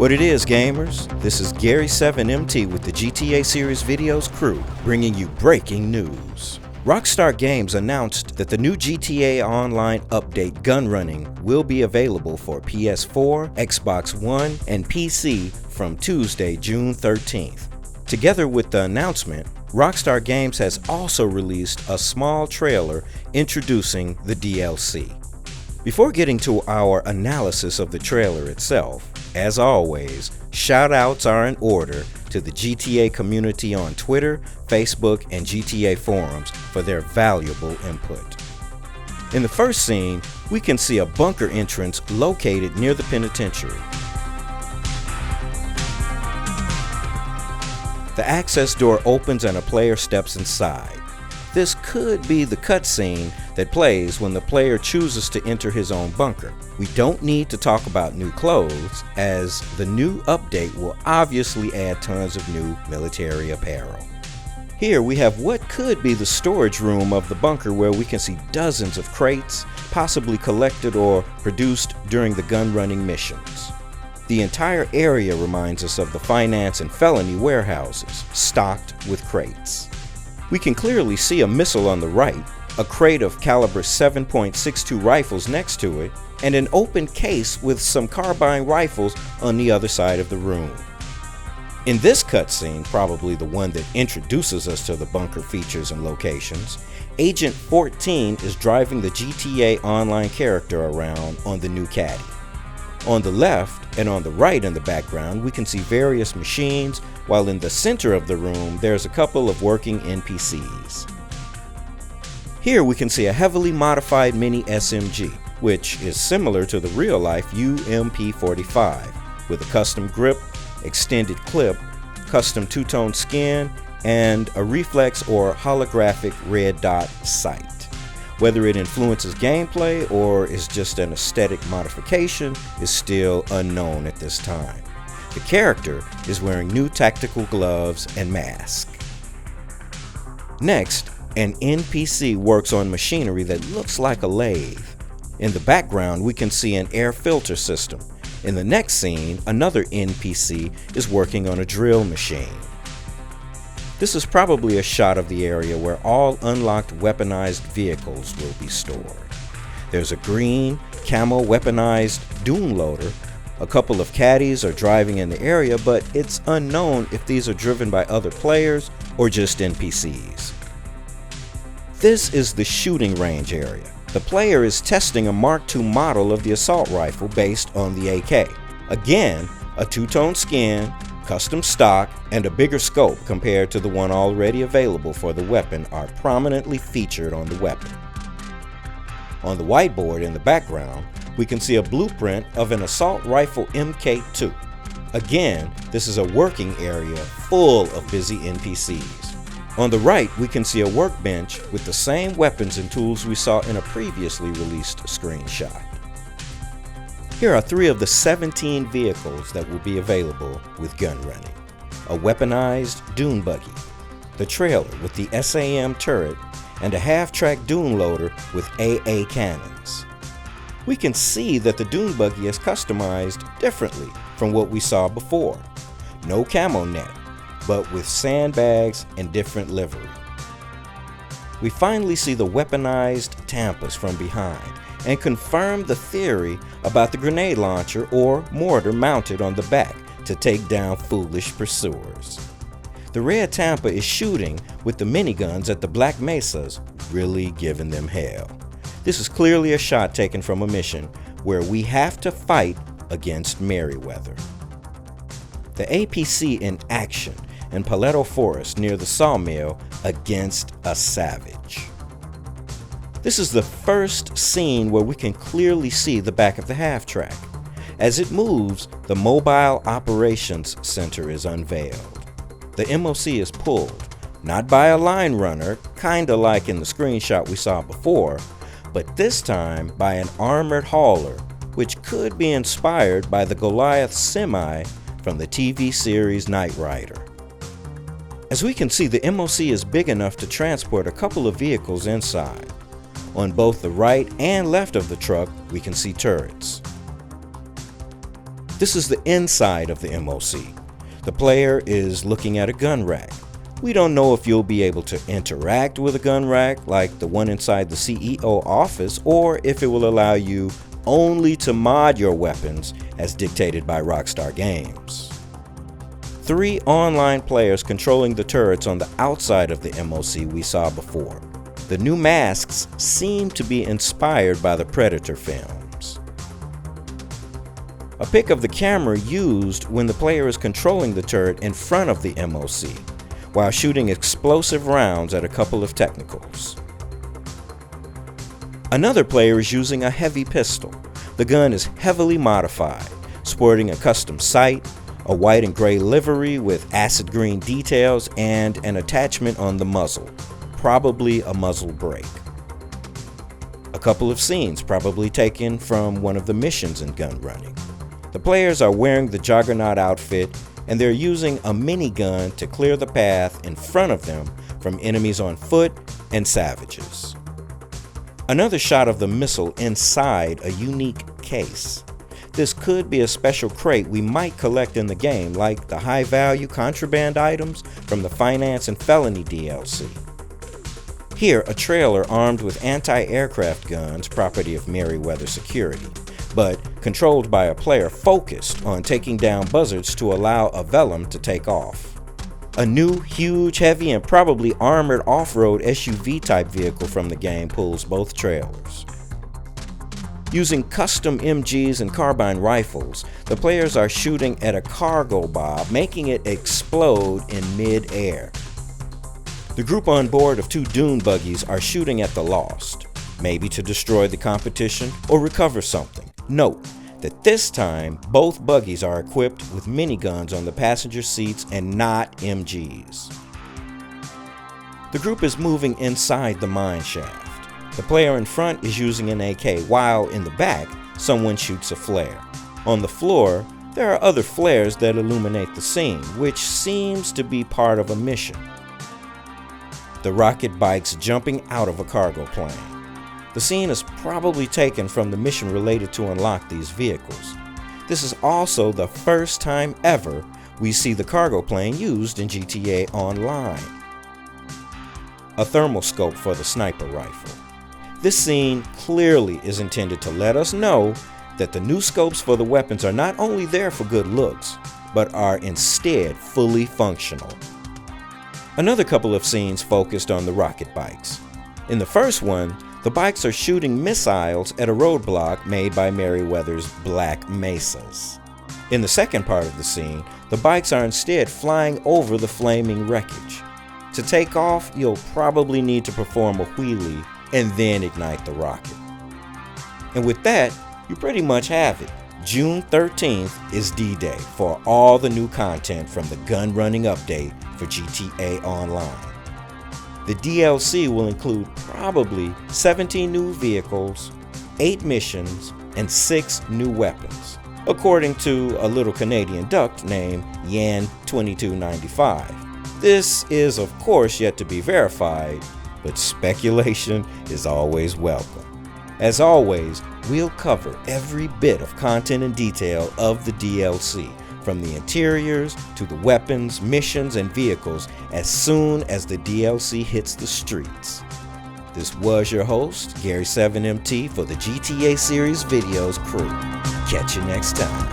What it is, gamers? This is Gary7MT with the GTA Series Videos crew, bringing you breaking news. Rockstar Games announced that the new GTA Online update Gunrunning will be available for PS4, Xbox One, and PC from Tuesday, June 13th. Together with the announcement, Rockstar Games has also released a small trailer introducing the DLC. Before getting to our analysis of the trailer itself, as always, shout-outs are in order to the GTA community on Twitter, Facebook, and GTA forums for their valuable input. In the first scene, we can see a bunker entrance located near the penitentiary. The access door opens and a player steps inside. This could be the cutscene that plays when the player chooses to enter his own bunker. We don't need to talk about new clothes, as the new update will obviously add tons of new military apparel. Here we have what could be the storage room of the bunker, where we can see dozens of crates, possibly collected or produced during the gun-running missions. The entire area reminds us of the finance and felony warehouses, stocked with crates. We can clearly see a missile on the right, a crate of caliber 7.62 rifles next to it, and an open case with some carbine rifles on the other side of the room. In this cutscene, probably the one that introduces us to the bunker features and locations, Agent 14 is driving the GTA Online character around on the new Caddy. On the left and on the right in the background, we can see various machines, while in the center of the room there's a couple of working NPCs. Here we can see a heavily modified mini SMG, which is similar to the real-life UMP45, with a custom grip, extended clip, custom two-tone skin, and a reflex or holographic red dot sight. Whether it influences gameplay or is just an aesthetic modification is still unknown at this time. The character is wearing new tactical gloves and mask. Next, an NPC works on machinery that looks like a lathe. In the background, we can see an air filter system. In the next scene, another NPC is working on a drill machine. This is probably a shot of the area where all unlocked weaponized vehicles will be stored. There's a green, camo weaponized dune loader. A couple of caddies are driving in the area, but it's unknown if these are driven by other players or just NPCs. This is the shooting range area. The player is testing a Mark II model of the assault rifle based on the AK. Again, a two-tone skin, custom stock, and a bigger scope compared to the one already available for the weapon are prominently featured on the weapon. On the whiteboard in the background, we can see a blueprint of an assault rifle MK2. Again, this is a working area full of busy NPCs. On the right, we can see a workbench with the same weapons and tools we saw in a previously released screenshot. Here are 3 of the 17 vehicles that will be available with Gunrunning. A weaponized dune buggy, the trailer with the SAM turret, and a half-track dune loader with AA cannons. We can see that the dune buggy is customized differently from what we saw before. No camo net, but with sandbags and different livery. We finally see the weaponized Tampas from behind and confirm the theory about the grenade launcher or mortar mounted on the back to take down foolish pursuers. The red Tampa is shooting with the miniguns at the Black Mesas, really giving them hell. This is clearly a shot taken from a mission where we have to fight against Merryweather. The APC in action in Paleto Forest near the sawmill against a savage. This is the first scene where we can clearly see the back of the half-track. As it moves, the Mobile Operations Center is unveiled. The MOC is pulled, not by a line runner, kinda like in the screenshot we saw before, but this time by an armored hauler, which could be inspired by the Goliath semi from the TV series Knight Rider. As we can see, the MOC is big enough to transport a couple of vehicles inside. On both the right and left of the truck, we can see turrets. This is the inside of the MOC. The player is looking at a gun rack. We don't know if you'll be able to interact with a gun rack like the one inside the CEO office, or if it will allow you only to mod your weapons as dictated by Rockstar Games. 3 online players controlling the turrets on the outside of the MOC we saw before. The new masks seem to be inspired by the Predator films. A pic of the camera used when the player is controlling the turret in front of the MOC, while shooting explosive rounds at a couple of technicals. Another player is using a heavy pistol. The gun is heavily modified, sporting a custom sight, a white and gray livery with acid green details, and an attachment on the muzzle, probably a muzzle brake. A couple of scenes probably taken from one of the missions in Gunrunning. The players are wearing the Juggernaut outfit, and they're using a minigun to clear the path in front of them from enemies on foot and savages. Another shot of the missile inside a unique case. This could be a special crate we might collect in the game, like the high-value contraband items from the Finance and Felony DLC. Here, a trailer armed with anti-aircraft guns, property of Merryweather Security, but controlled by a player focused on taking down buzzards to allow a Velum to take off. A new, huge, heavy, and probably armored off-road SUV-type vehicle from the game pulls both trailers. Using custom MGs and carbine rifles, the players are shooting at a cargo bob, making it explode in mid-air. The group on board of 2 dune buggies are shooting at the Lost, maybe to destroy the competition or recover something. Note that this time, both buggies are equipped with miniguns on the passenger seats and not MGs. The group is moving inside the mine shaft. The player in front is using an AK, while in the back, someone shoots a flare. On the floor, there are other flares that illuminate the scene, which seems to be part of a mission. The rocket bikes jumping out of a cargo plane. The scene is probably taken from the mission related to unlock these vehicles. This is also the first time ever we see the cargo plane used in GTA Online. A thermal scope for the sniper rifle. This scene clearly is intended to let us know that the new scopes for the weapons are not only there for good looks, but are instead fully functional. Another couple of scenes focused on the rocket bikes. In the first one, the bikes are shooting missiles at a roadblock made by Merryweather's Black Mesas. In the second part of the scene, the bikes are instead flying over the flaming wreckage. To take off, you'll probably need to perform a wheelie and then ignite the rocket. And with that, you pretty much have it. June 13th is D-Day for all the new content from the Gunrunning update for GTA Online. The DLC will include probably 17 new vehicles, 8 missions, and 6 new weapons, according to a little Canadian duck named Yan2295. This is of course yet to be verified, but speculation is always welcome. As always, we'll cover every bit of content and detail of the DLC, from the interiors to the weapons, missions, and vehicles as soon as the DLC hits the streets. This was your host, Gary7MT, for the GTA series videos crew. Catch you next time.